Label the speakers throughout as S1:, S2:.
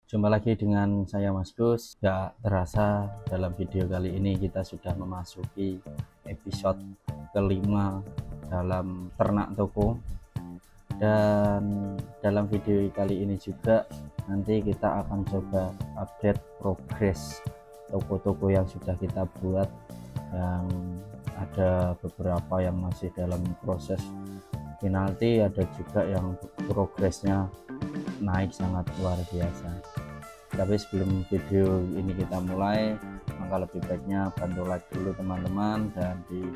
S1: Jumpa lagi dengan saya Mas Gus. Gak terasa dalam video kali ini kita sudah memasuki episode kelima dalam ternak toko. Dan dalam video kali ini juga nanti kita akan coba update progres toko-toko yang sudah kita buat, yang ada beberapa yang masih dalam proses penalti, ada juga yang progresnya naik sangat luar biasa. Tapi sebelum video ini kita mulai, maka lebih baiknya bantu like dulu teman-teman, dan di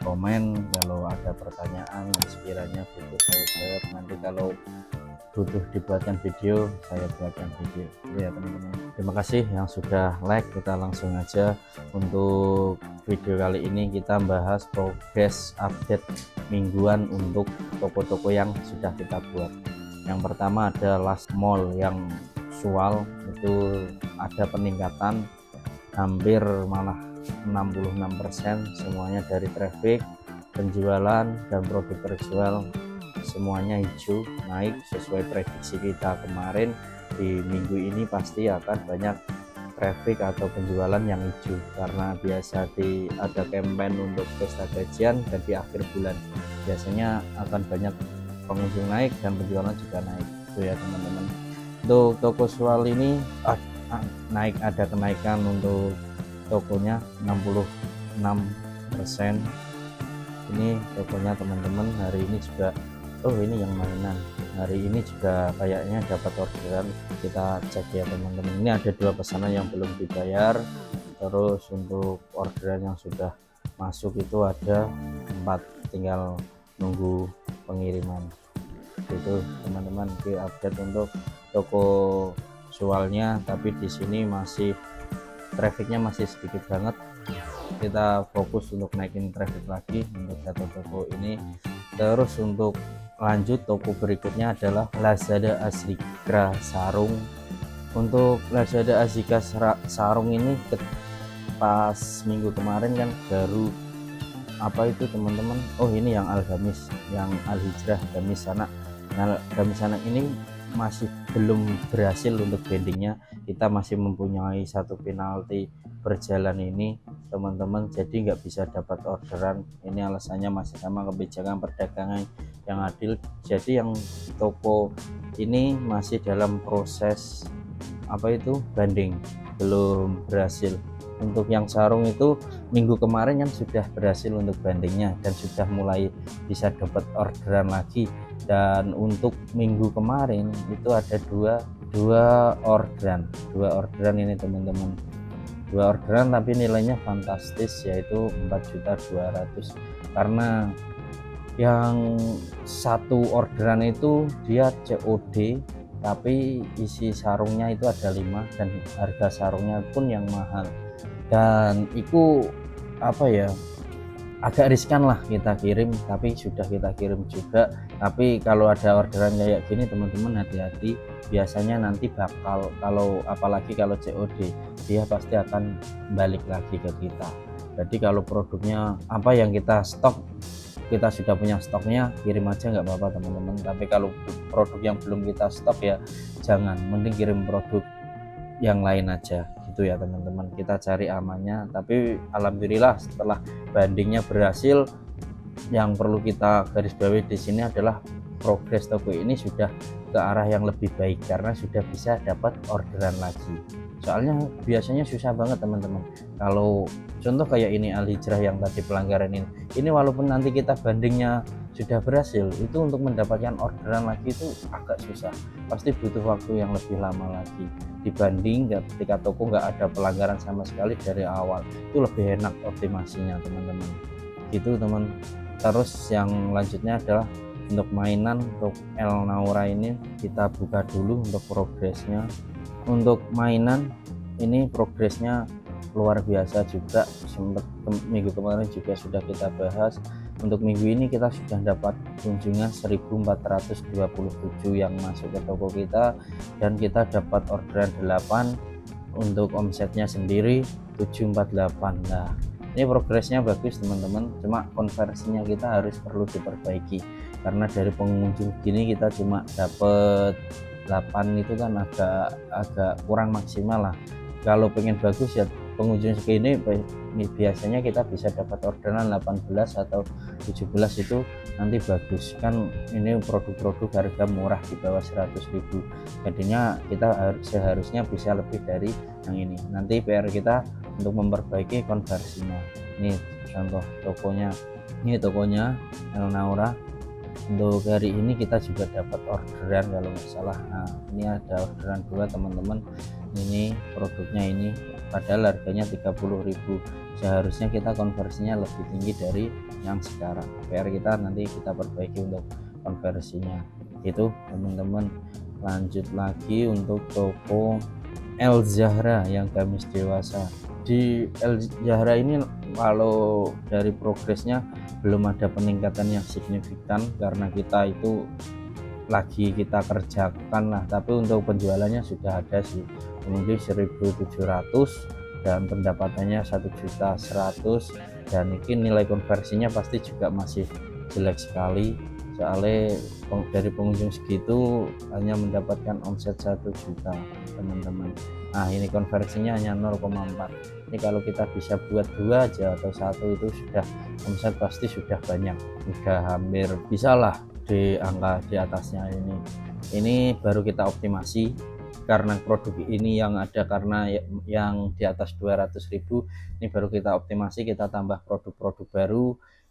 S1: komen kalau ada pertanyaan yang sekiranya butuh saya jawab. Nanti kalau butuh dibuatkan video, saya buatkan video ya teman-teman. Terima kasih yang sudah like. Kita langsung aja. Untuk video kali ini kita bahas progres update mingguan untuk toko-toko yang sudah kita buat. Yang pertama ada Last Mall yang visual itu ada peningkatan hampir malah 66%, semuanya dari traffic, penjualan dan produk terjual semuanya hijau, naik sesuai prediksi kita kemarin. Di minggu ini pasti akan banyak traffic atau penjualan yang hijau karena biasa ada campaign untuk pesta gajian dan di akhir bulan biasanya akan banyak pengunjung naik dan penjualan juga naik itu ya teman-teman. Untuk toko Sual ini ada kenaikan untuk tokonya 66%. Ini tokonya teman-teman hari ini juga, ini yang mainan hari ini juga kayaknya dapat orderan. Kita cek ya teman-teman, ini ada 2 pesanan yang belum dibayar. Terus untuk orderan yang sudah masuk itu ada 4, tinggal nunggu pengiriman. Itu teman-teman di update untuk toko Sualnya, tapi di sini masih trafficnya masih sedikit banget. Kita fokus untuk naikin traffic lagi untuk satu toko ini. Terus untuk lanjut toko berikutnya adalah Lazada Azikra Sarung. Untuk Lazada Azikra Sarung ini pas minggu kemarin kan baru itu teman-teman, ini yang Al-Gamis, yang Al-Hijrah Gamis Anak. Nah, Gamis Anak ini masih belum berhasil untuk bandingnya. Kita masih mempunyai 1 penalti berjalan ini teman-teman, jadi nggak bisa dapat orderan. Ini alasannya masih sama, kebijakan perdagangan yang adil. Jadi yang toko ini masih dalam proses banding, belum berhasil. Untuk yang sarung itu minggu kemarin kan sudah berhasil untuk bandingnya dan sudah mulai bisa dapat orderan lagi. Dan untuk minggu kemarin itu ada dua orderan ini teman-teman, 2 orderan tapi nilainya fantastis, yaitu 4.200.000. karena yang 1 orderan itu dia COD tapi isi sarungnya itu ada 5 dan harga sarungnya pun yang mahal, dan itu agak riskan lah kita kirim, tapi sudah kita kirim juga. Tapi kalau ada orderan kayak gini teman-teman hati-hati, biasanya nanti kalau apalagi kalau COD dia pasti akan balik lagi ke kita. Jadi kalau produknya yang kita stok, kita sudah punya stoknya, kirim aja nggak apa-apa teman-teman. Tapi kalau produk yang belum kita stok ya jangan, mending kirim produk yang lain aja gitu ya teman-teman. Kita cari amannya. Tapi alhamdulillah setelah bandingnya berhasil, yang perlu kita garis bawahi di sini adalah progres toko ini sudah ke arah yang lebih baik karena sudah bisa dapat orderan lagi. Soalnya biasanya susah banget teman-teman. Kalau contoh kayak ini Al-Hijrah yang tadi pelanggaran ini walaupun nanti kita bandingnya sudah berhasil, itu untuk mendapatkan orderan lagi itu agak susah, pasti butuh waktu yang lebih lama lagi dibanding ketika toko nggak ada pelanggaran sama sekali dari awal. Itu lebih enak optimasinya teman-teman gitu teman. Terus yang lanjutnya adalah untuk mainan. Untuk El Naura ini kita buka dulu untuk progresnya. Untuk mainan ini progresnya luar biasa juga, sempat minggu kemarin juga sudah kita bahas. Untuk minggu ini kita sudah dapat kunjungan 1427 yang masuk ke toko kita, dan kita dapat orderan 8. Untuk omsetnya sendiri 748. Nah, ini progresnya bagus teman-teman, cuma konversinya kita perlu diperbaiki karena dari pengunjung gini kita cuma dapat 8 itu kan agak kurang maksimal lah. Kalau pengen bagus ya pengunjung segini biasanya kita bisa dapat orderan 18 atau 17 itu nanti bagus kan. Ini produk-produk harga murah di bawah 100.000, jadinya kita seharusnya bisa lebih dari yang ini. Nanti PR kita untuk memperbaiki konversinya. Ini contoh tokonya, ini tokonya Elnaura. Untuk hari ini kita juga dapat orderan kalau nggak salah. Nah, ini ada orderan 2 teman-teman. Ini produknya ini padahal harganya 30.000, seharusnya kita konversinya lebih tinggi dari yang sekarang. PR kita nanti kita perbaiki untuk konversinya itu teman-teman. Lanjut lagi untuk toko El Zahra yang gamis dewasa. Di El Zahra ini kalau dari progresnya belum ada peningkatan yang signifikan karena kita itu lagi kita kerjakan lah, tapi untuk penjualannya sudah ada sih, kemudian 1.700 dan pendapatannya 1.100.000, dan ini nilai konversinya pasti juga masih jelek sekali soalnya dari pengunjung segitu hanya mendapatkan omset 1 juta teman-teman. Nah ini konversinya hanya 0,4. Ini kalau kita bisa buat 2 aja atau 1 itu sudah omset pasti sudah banyak, sudah hampir bisa lah di angka di atasnya. Ini baru kita optimasi karena produk ini yang ada, karena yang di atas 200.000 ini baru kita optimasi, kita tambah produk-produk baru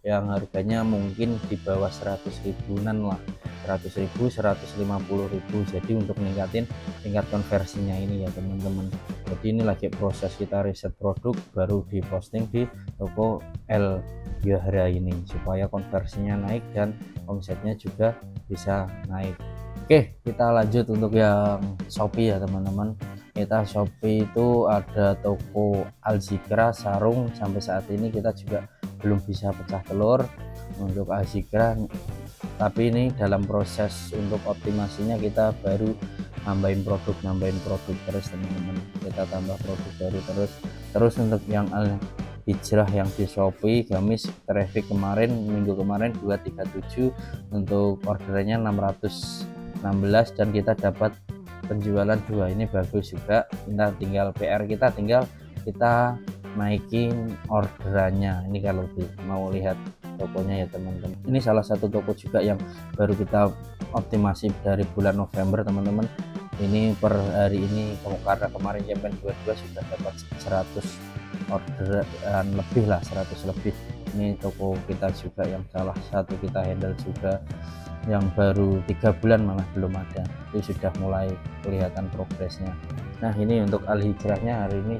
S1: yang harganya mungkin di bawah 100.000-an lah, 100.000 150.000. jadi untuk meningkatin tingkat konversinya ini ya teman-teman. Jadi ini lagi proses kita riset produk baru diposting di toko El Zahra ini supaya konversinya naik dan omsetnya juga bisa naik. Oke, kita lanjut untuk yang Shopee ya teman-teman. Kita Shopee itu ada toko Alzikra sarung, sampai saat ini kita juga belum bisa pecah telur untuk Alzikra, tapi ini dalam proses untuk optimasinya. Kita baru nambahin produk terus teman-teman, kita tambah produk baru terus untuk yang Al-Hijrah yang di Shopee gamis traffic kemarin, minggu kemarin 237 untuk orderannya 616 dan kita dapat penjualan 2. Ini bagus juga, kita tinggal PR kita naikin orderannya. Ini kalau mau lihat tokonya ya teman-teman, ini salah satu toko juga yang baru kita optimasi dari bulan November teman-teman. Ini per hari ini karena kemarin Champion 22 sudah dapat 100 orderan lebih lah, 100 lebih. Ini toko kita juga yang salah satu kita handle juga, yang baru 3 bulan malah belum ada, itu sudah mulai kelihatan progresnya. Nah ini untuk Al-Hijrahnya hari ini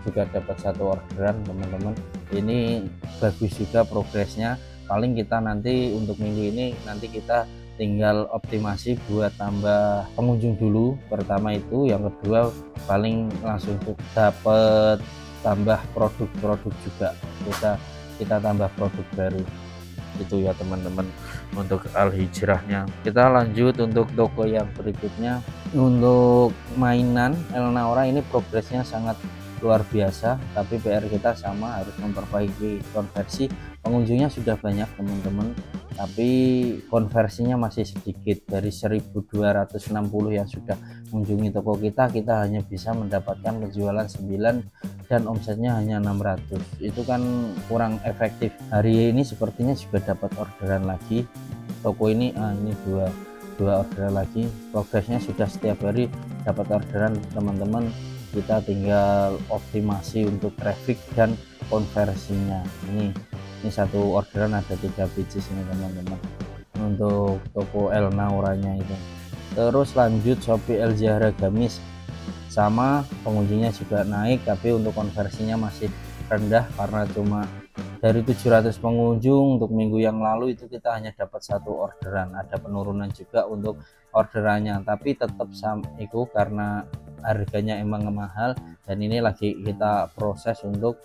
S1: juga dapat 1 orderan teman-teman. Ini bagus juga progresnya. Paling kita nanti untuk minggu ini nanti kita tinggal optimasi buat tambah pengunjung dulu pertama itu, yang kedua paling langsung dapat tambah produk-produk juga, kita tambah produk baru itu ya teman-teman untuk Al-Hijrahnya. Kita lanjut untuk toko yang berikutnya. Untuk mainan Elnaura ini progresnya sangat luar biasa, tapi PR kita sama, harus memperbaiki konversi. Pengunjungnya sudah banyak teman-teman, tapi konversinya masih sedikit. Dari 1.260 yang sudah mengunjungi toko kita hanya bisa mendapatkan penjualan 9 dan omsetnya hanya 600. Itu kan kurang efektif. Hari ini sepertinya juga dapat orderan lagi toko ini. Ini dua orderan lagi. Progresnya sudah setiap hari dapat orderan teman-teman. Kita tinggal optimasi untuk traffic dan konversinya. Ini 1 orderan ada 3 pieces ini teman-teman untuk toko Elnauranya itu. Terus lanjut Shopee El Zahra gamis, sama pengunjungnya juga naik, tapi untuk konversinya masih rendah karena cuma dari 700 pengunjung untuk minggu yang lalu itu kita hanya dapat 1 orderan. Ada penurunan juga untuk orderannya, tapi tetap sama itu karena harganya emang mahal, dan ini lagi kita proses untuk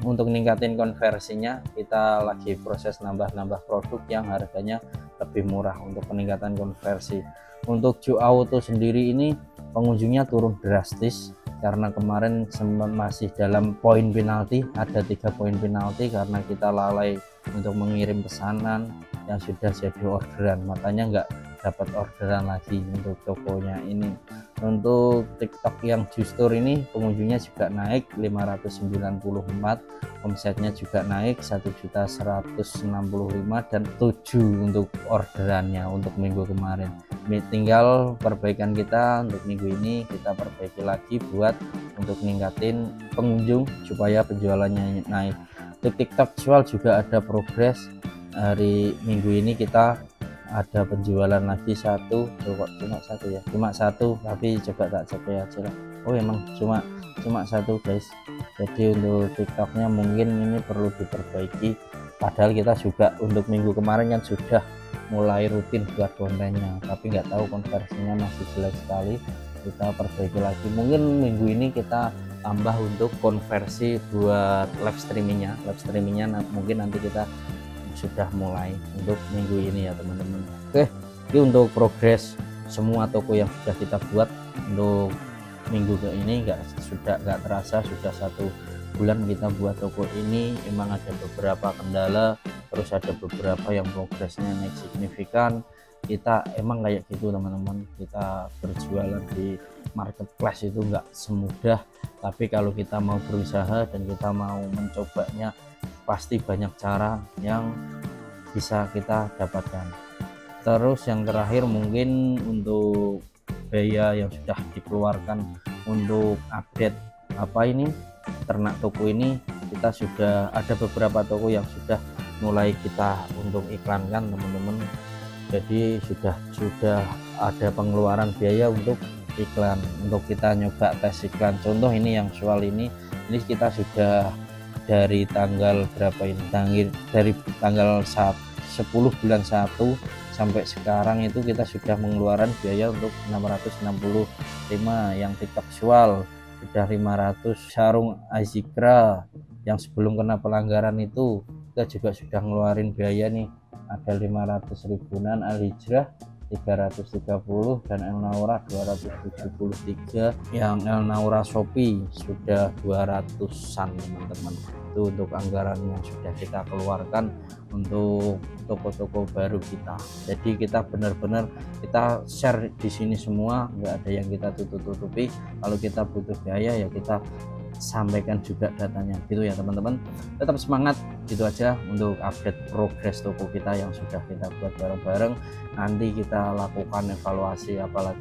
S1: untuk ningkatin konversinya. Kita lagi proses nambah produk yang harganya lebih murah untuk peningkatan konversi. Untuk Ju Auto sendiri ini pengunjungnya turun drastis karena kemarin masih dalam poin penalti, ada 3 poin penalti karena kita lalai untuk mengirim pesanan yang sudah jadi orderan, makanya dapat orderan lagi untuk tokonya ini. Untuk TikTok yang Justur ini pengunjungnya juga naik 594, omsetnya juga naik 1.165 dan 7 untuk orderannya untuk minggu kemarin. Tinggal perbaikan kita untuk minggu ini, kita perbaiki lagi buat untuk ningkatin pengunjung supaya penjualannya naik. Untuk TikTok jual juga ada progres. Hari minggu ini kita ada penjualan lagi satu, kok cuma satu ya, cuma satu, tapi coba tak cek aja lah. Oh emang cuma satu guys. Jadi untuk TikToknya mungkin ini perlu diperbaiki, padahal kita juga untuk minggu kemarin kan sudah mulai rutin buat kontennya, tapi nggak tahu konversinya masih jelek sekali. Kita perbaiki lagi, mungkin minggu ini kita tambah untuk konversi buat live streamingnya mungkin nanti kita sudah mulai untuk minggu ini ya teman-teman. Oke, ini untuk progres semua toko yang sudah kita buat untuk minggu ke ini, nggak terasa sudah 1 bulan kita buat toko ini. Emang ada beberapa kendala, terus ada beberapa yang progresnya naik signifikan. Kita emang kayak gitu teman-teman, kita berjualan di marketplace itu nggak semudah, tapi kalau kita mau berusaha dan kita mau mencobanya, pasti banyak cara yang bisa kita dapatkan. Terus yang terakhir mungkin untuk biaya yang sudah dikeluarkan untuk update ternak toko ini, kita sudah ada beberapa toko yang sudah mulai kita untuk iklankan teman-teman. Jadi sudah ada pengeluaran biaya untuk iklan, untuk kita nyoba tes iklan. Contoh ini yang soal ini kita sudah dari tanggal berapa ini, dari tanggal 10 bulan 1 sampai sekarang itu kita sudah mengeluarkan biaya untuk 665 yang TikTok visual, sudah 500 sarung Azikra yang sebelum kena pelanggaran itu kita juga sudah ngeluarin biaya nih, ada 500 ribuan, Al Hijrah 330 dan El Naura 273, yang El Naura Shopee sudah 200-an teman-teman. Itu untuk anggaran yang sudah kita keluarkan untuk toko-toko baru kita. Jadi kita benar-benar kita share di sini semua, nggak ada yang kita tutup-tutupi. Kalau kita butuh biaya ya kita sampaikan juga datanya gitu ya teman-teman. Tetap semangat, gitu aja untuk update progres toko kita yang sudah kita buat bareng-bareng. Nanti kita lakukan evaluasi apa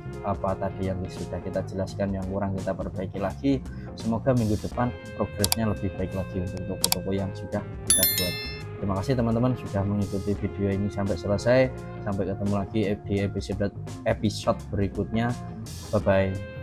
S1: tadi yang sudah kita jelaskan, yang kurang kita perbaiki lagi. Semoga minggu depan progresnya lebih baik lagi untuk toko-toko yang sudah kita buat. Terima kasih teman-teman sudah mengikuti video ini sampai selesai. Sampai ketemu lagi di episode berikutnya. Bye bye.